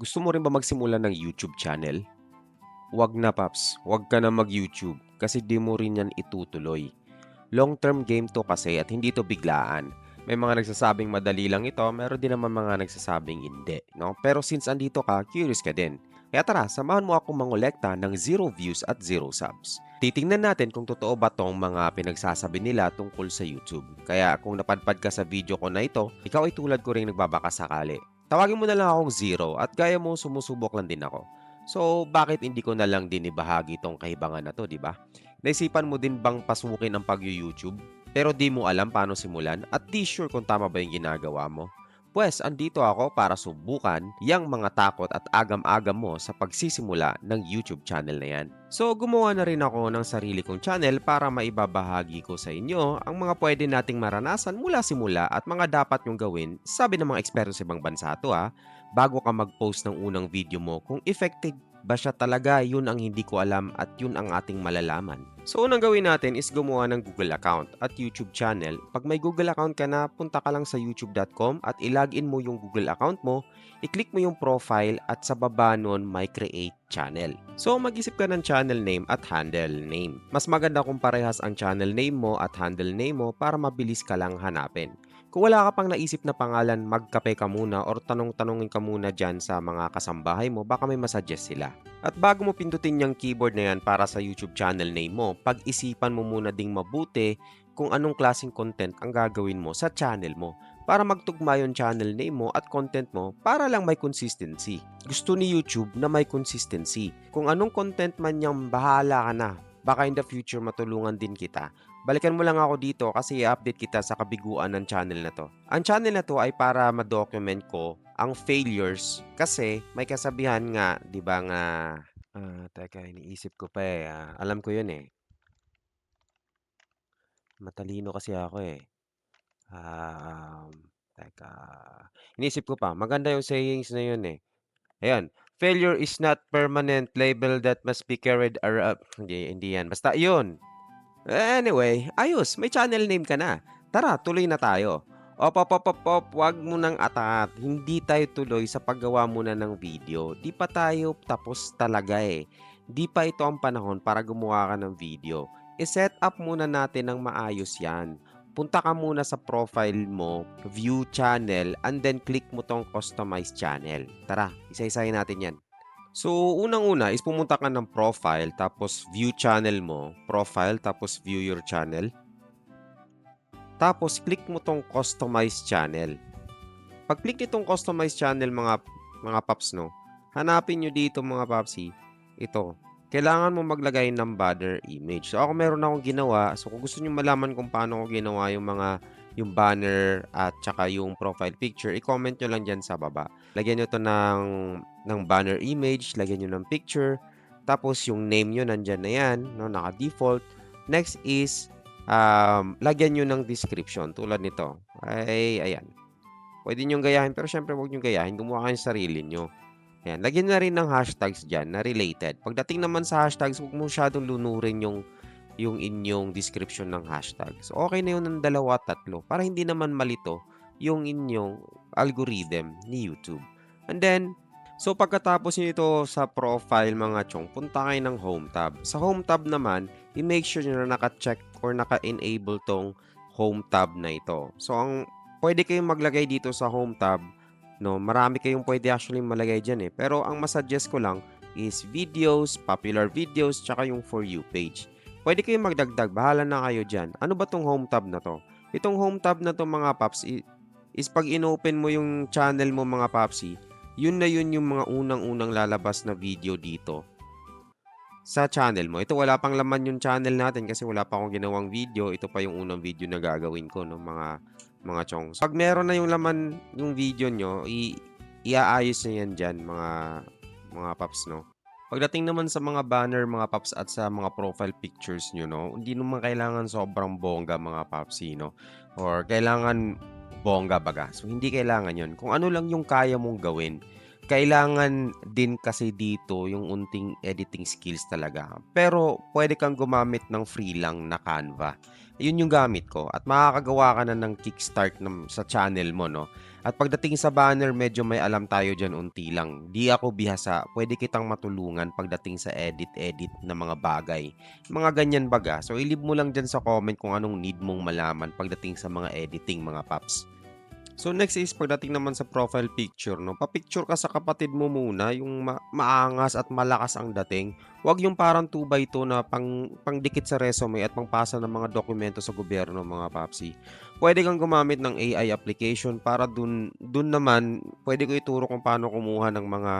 Gusto mo rin ba magsimula ng YouTube channel? Wag na paps, wag ka na mag-YouTube kasi di mo rin yan itutuloy. Long-term game 'to kasi at hindi 'to biglaan. May mga nagsasabing madali lang ito, meron din naman mga nagsasabing hindi, 'no? Pero since andito ka, curious ka din. Kaya tara, samahan mo akong mangolekta ng zero views at zero subs. Titingnan natin kung totoo ba 'tong mga pinagsasabi nila tungkol sa YouTube. Kaya kung napadpad ka sa video ko na ito, ikaw ay tulad ko ring nagbabaka sakali. Tawagin mo na lang akong Zero at gaya mo sumusubok lang din ako. So, bakit hindi ko na lang din ibahagi 'tong kahibangan na 'to, 'di ba? Naisipan mo din bang pasukin ang pag-YouTube, pero di mo alam paano simulan at di sure kung tama ba yung ginagawa mo? Pues, andito ako para subukan yang mga takot at agam-agam mo sa pagsisimula ng YouTube channel na yan. So, gumawa na rin ako ng sarili kong channel para maibabahagi ko sa inyo ang mga pwede nating maranasan mula simula at mga dapat nyong gawin, sabi ng mga eksperto sa ibang bansa to bago ka mag-post ng unang video mo kung effective ba siya talaga, yun ang hindi ko alam at yun ang ating malalaman. So unang gawin natin is gumawa ng Google account at YouTube channel. Pag may Google account ka na, punta ka lang sa youtube.com at ilagin mo yung Google account mo, i-click mo yung profile at sa baba nun may create channel. So mag-isip ka ng channel name at handle name. Mas maganda kung parehas ang channel name mo at handle name mo para mabilis ka lang hanapin. Kung wala ka pang naisip na pangalan, magkape ka muna or tanong-tanongin ka muna dyan sa mga kasambahay mo, baka may masuggest sila. At bago mo pindutin yung keyboard na yan para sa YouTube channel name mo, pag-isipan mo muna ding mabuti kung anong klaseng content ang gagawin mo sa channel mo para magtugma yung channel name mo at content mo para lang may consistency. Gusto ni YouTube na may consistency. Kung anong content man yung bahala ka na. Baka in the future matulungan din kita. Balikan mo lang ako dito kasi i-update kita sa kabiguan ng channel na to. Ang channel na to ay para ma-document ko ang failures kasi may kasabihan nga, 'di ba nga teka iniisip ko pa alam ko 'yun Matalino kasi ako Um, teka iniisip ko pa, maganda 'yung sayings na 'yun Ayan, failure is not permanent label that must be carried around. Hindi 'yan, basta 'yun. Anyway, ayos, may channel name ka na. Tara, tuloy na tayo. Op, wag mo nang atat. Hindi tayo tuloy sa paggawa muna ng video. Di pa tayo tapos talaga Di pa ito ang panahon para gumawa ka ng video. I-set up muna natin ng maayos yan. Punta ka muna sa profile mo, view channel, and then click mo tong customize channel. Tara, isa-isahin natin yan. So, unang-una is pumunta ka ng profile, tapos view channel mo, profile, tapos view your channel. Tapos, click mo tong customize channel. Pag-click nitong customize channel, mga paps, no, hanapin nyo dito, mga papsi, ito. Kailangan mo maglagay ng banner image. So, ako meron akong ginawa. So, kung gusto nyo malaman kung paano ko ginawa yung banner at saka yung profile picture, i-comment nyo lang dyan sa baba. Lagyan nyo to ng banner image, lagyan nyo ng picture, tapos yung name nyo nandyan na yan, no, naka-default. Next is, lagyan nyo ng description tulad nito. Ay, ayan. Pwede nyo gayahin, pero syempre huwag nyo gayahin, gumawa kayo ng sarili nyo. Ayan, lagyan na rin ng hashtags dyan na related. Pagdating naman sa hashtags, huwag mo masyadong lunurin yung inyong description ng hashtag. So, okay na yun ng 2, 3 para hindi naman malito yung inyong algorithm ni YouTube. And then, so pagkatapos nito sa profile mga chong, punta kayo ng home tab. Sa home tab naman, i-make sure nyo na naka-check or naka-enable tong home tab na ito. So, pwede kayong maglagay dito sa home tab, no, marami kayong pwede actually malagay dyan Pero ang masuggest ko lang is videos, popular videos, tsaka yung For You page. Pwede kayong magdagdag, bahala na kayo dyan. Ano ba tong home tab na to? Itong home tab na to mga paps is pag inopen mo yung channel mo mga papsi, yun na yun yung mga unang-unang lalabas na video dito sa channel mo. Ito wala pang laman yung channel natin kasi wala pa akong ginawang video. Ito pa yung unang video na gagawin ko ng mga chongs. Pag meron na yung laman yung video nyo, iaayos na yan dyan mga paps, no? Pagdating naman sa mga banner, mga paps, at sa mga profile pictures nyo, no? Hindi naman kailangan sobrang bongga, mga papsi, no? Or kailangan bongga baga. So, hindi kailangan yon. Kung ano lang yung kaya mong gawin. Kailangan din kasi dito yung unting editing skills talaga. Pero pwede kang gumamit ng free lang na Canva. Yun yung gamit ko at makakagawa ka na ng kickstart sa channel mo, no? At pagdating sa banner, medyo may alam tayo dyan unti lang. Di ako bihasa, pwede kitang matulungan pagdating sa edit-edit na mga bagay. Mga ganyan baga. So, ilib mo lang dyan sa comment kung anong need mong malaman pagdating sa mga editing, mga paps. So next is pagdating naman sa profile picture, no? Pa-picture ka sa kapatid mo muna, yung maangas at malakas ang dating. Huwag yung parang 2x2 na pangdikit sa resume at pangpasa ng mga dokumento sa gobyerno, mga papsi. Pwede kang gumamit ng AI application para dun naman, pwede ko ituro kung paano kumuha ng mga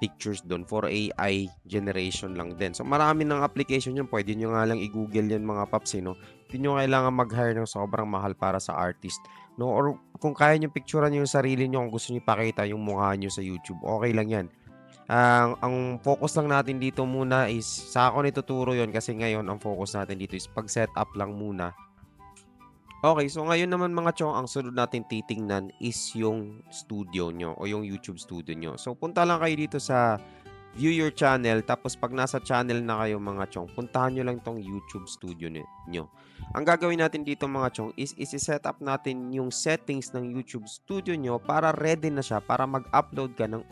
pictures doon for AI generation lang din. So marami ng application yun, pwede nyo nga lang i-google yan mga paps, no? Hindi nyo kailangan mag-hire ng sobrang mahal para sa artist, no? Or kung kaya nyo picturean yung sarili nyo, kung gusto nyo ipakita yung mukha nyo sa YouTube, okay lang yan. Ang focus lang natin dito muna is, sa ako nituturo yon kasi ngayon ang focus natin dito is pag-set up lang muna. Okay, so ngayon naman mga chong, ang sunod natin titingnan is yung studio nyo o yung YouTube studio nyo. So punta lang kayo dito sa view your channel, tapos pag nasa channel na kayo mga chong, puntahan nyo lang tong YouTube studio nyo. Ang gagawin natin dito mga chong is isi-set up natin yung settings ng YouTube studio nyo para ready na siya para mag-upload ka ng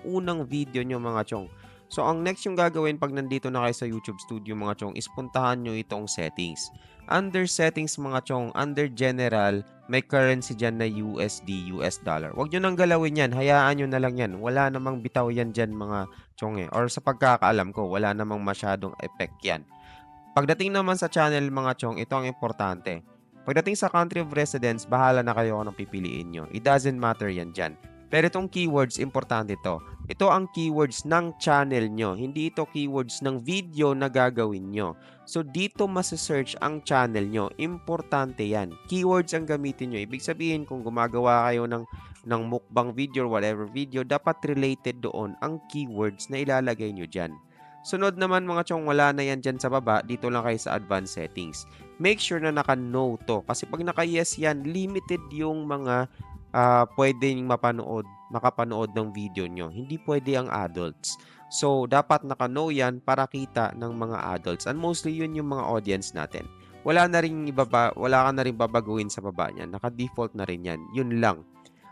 unang video nyo mga chong. So ang next yung gagawin pag nandito na kayo sa YouTube studio mga chong is puntahan nyo itong settings. Under settings mga chong, under general, may currency dyan na USD, US dollar. Huwag nyo nang galawin yan, hayaan nyo na lang yan. Wala namang bitaw yan dyan mga chong eh. Or sa pagkakaalam ko, wala namang masyadong effect yan. Pagdating naman sa channel mga chong, ito ang importante. Pagdating sa country of residence, bahala na kayo kung anong pipiliin nyo. It doesn't matter yan dyan. Pero itong keywords, importante ito. Ito ang keywords ng channel nyo. Hindi ito keywords ng video na gagawin nyo. So, dito masasearch ang channel nyo. Importante yan. Keywords ang gamitin nyo. Ibig sabihin, kung gumagawa kayo ng mukbang video or whatever video, dapat related doon ang keywords na ilalagay nyo dyan. Sunod naman mga chong, wala na yan dyan sa baba. Dito lang kayo sa advanced settings. Make sure na naka-no to. Kasi pag naka-yes yan, limited yung mga pwedeng makapanood ng video nyo. Hindi pwede ang adults. So, dapat naka-no yan para kita ng mga adults. And mostly, yun yung mga audience natin. Wala ka na rin babaguhin sa baba niyan. Naka-default na rin yan. Yun lang.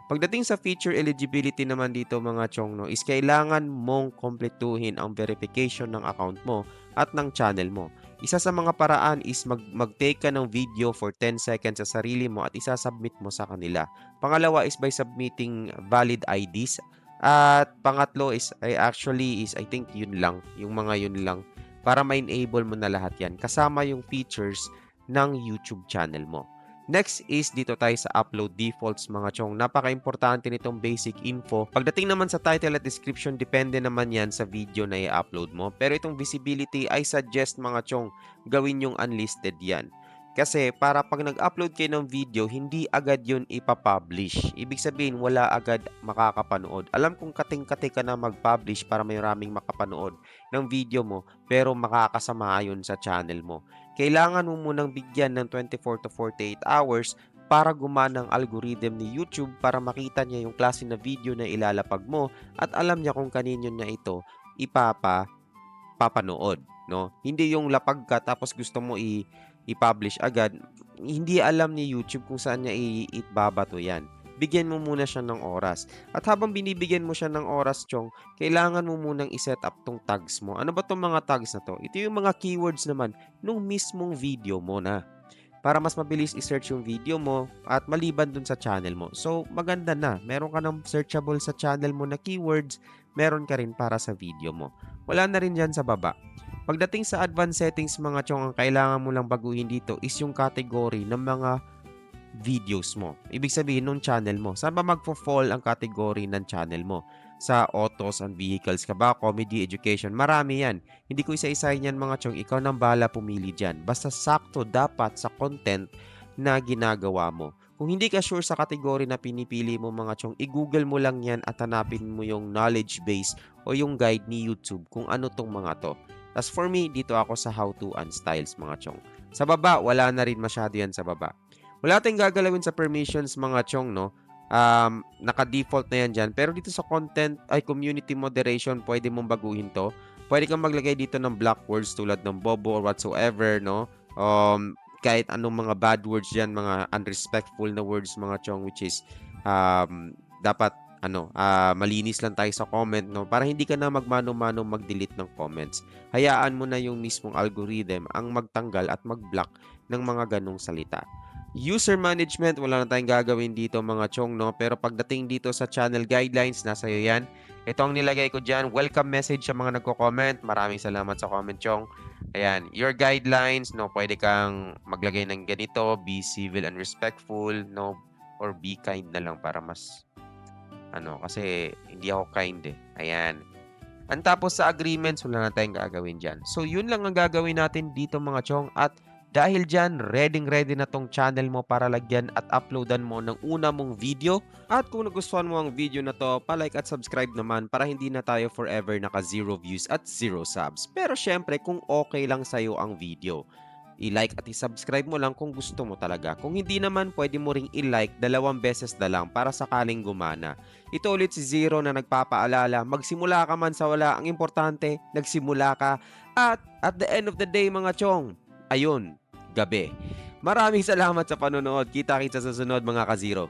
Pagdating sa feature eligibility naman dito mga chong, no, is kailangan mong kompletuhin ang verification ng account mo at ng channel mo. Isa sa mga paraan is mag-take ka ng video for 10 seconds sa sarili mo at isasubmit mo sa kanila. Pangalawa is by submitting valid IDs. At pangatlo is I think yun lang. Yung mga yun lang. Para ma-enable mo na lahat yan. Kasama yung features ng YouTube channel mo. Next is dito tayo sa upload defaults mga chong. Napaka-importante nitong basic info. Pagdating naman sa title at description, depende naman yan sa video na i-upload mo. Pero itong visibility, I suggest mga chong, gawin yung unlisted yan. Kasi para pag nag-upload kayo ng video, hindi agad yun ipapublish. Ibig sabihin, wala agad makakapanood. Alam kong kating-kati ka na mag-publish para may maraming makapanood ng video mo, pero makakasama yun sa channel mo. Kailangan mo munang bigyan ng 24 to 48 hours para gumana ang algorithm ni YouTube para makita niya yung klase na video na ilalapag mo at alam niya kung kanino na ito papanood, no? Hindi yung lapag ka tapos gusto mo i-publish agad. Hindi alam ni YouTube kung saan niya ibabato yan. Bigyan mo muna siya ng oras. At habang binibigyan mo siya ng oras, chong, kailangan mo munang i-set up tong tags mo. Ano ba tong mga tags na to? Ito yung mga keywords naman nung mismong video mo na. Para mas mabilis i-search yung video mo at maliban dun sa channel mo. So, maganda na. Meron ka ng searchable sa channel mo na keywords, meron ka rin para sa video mo. Wala na rin dyan sa baba. Pagdating sa advanced settings mga chong, ang kailangan mo lang baguhin dito is yung category ng mga videos mo. Ibig sabihin nung channel mo. Saan ba magfo-fall ang category ng channel mo? Sa autos and vehicles ka ba? Comedy, education? Marami yan. Hindi ko isa-isahin yan mga chong. Ikaw nang bahala pumili dyan. Basta sakto dapat sa content na ginagawa mo. Kung hindi ka sure sa category na pinipili mo mga chong, i-google mo lang yan at hanapin mo yung knowledge base o yung guide ni YouTube kung ano tong mga to. As for me, dito ako sa how to and styles mga chong. Sa baba, wala na rin masyado yan sa baba. Wala tayong gagalawin sa permissions mga chong, no? naka-default na yan dyan. Pero dito sa community moderation, pwede mong baguhin to. Pwede kang maglagay dito ng black words tulad ng bobo or whatsoever, no? Kahit anong mga bad words dyan, mga unrespectful na words, mga chong, which is dapat malinis lang tayo sa comment, no? Para hindi ka na magmano-mano mag-delete ng comments. Hayaan mo na yung mismong algorithm ang magtanggal at mag-block ng mga ganong salita. User management, wala na tayong gagawin dito mga chong, no? Pero pagdating dito sa channel guidelines, nasa iyo yan. Ito ang nilagay ko dyan. Welcome message sa mga nagko-comment. Maraming salamat sa comment, chong. Ayan, your guidelines, no? Pwede kang maglagay ng ganito, be civil and respectful, no? Or be kind na lang para mas, kasi hindi ako kind eh. Ayan. Ang tapos sa agreements, wala na tayong gagawin dyan. So, yun lang ang gagawin natin dito mga chong. At dahil dyan, ready na tong channel mo para lagyan at uploadan mo ng una mong video. At kung nagustuhan mo ang video na to, palike at subscribe naman para hindi na tayo forever naka 0 views at 0 subs. Pero syempre, kung okay lang sa'yo ang video, i-like at i-subscribe mo lang kung gusto mo talaga. Kung hindi naman, pwede mo ring i-like 2 beses na lang para sakaling gumana. Ito ulit si Zero na nagpapaalala, magsimula ka man sa wala, ang importante, nagsimula ka. At the end of the day mga chong, ayun, gabi. Maraming salamat sa panonood. Kita-kita sa sunod mga ka-Zero.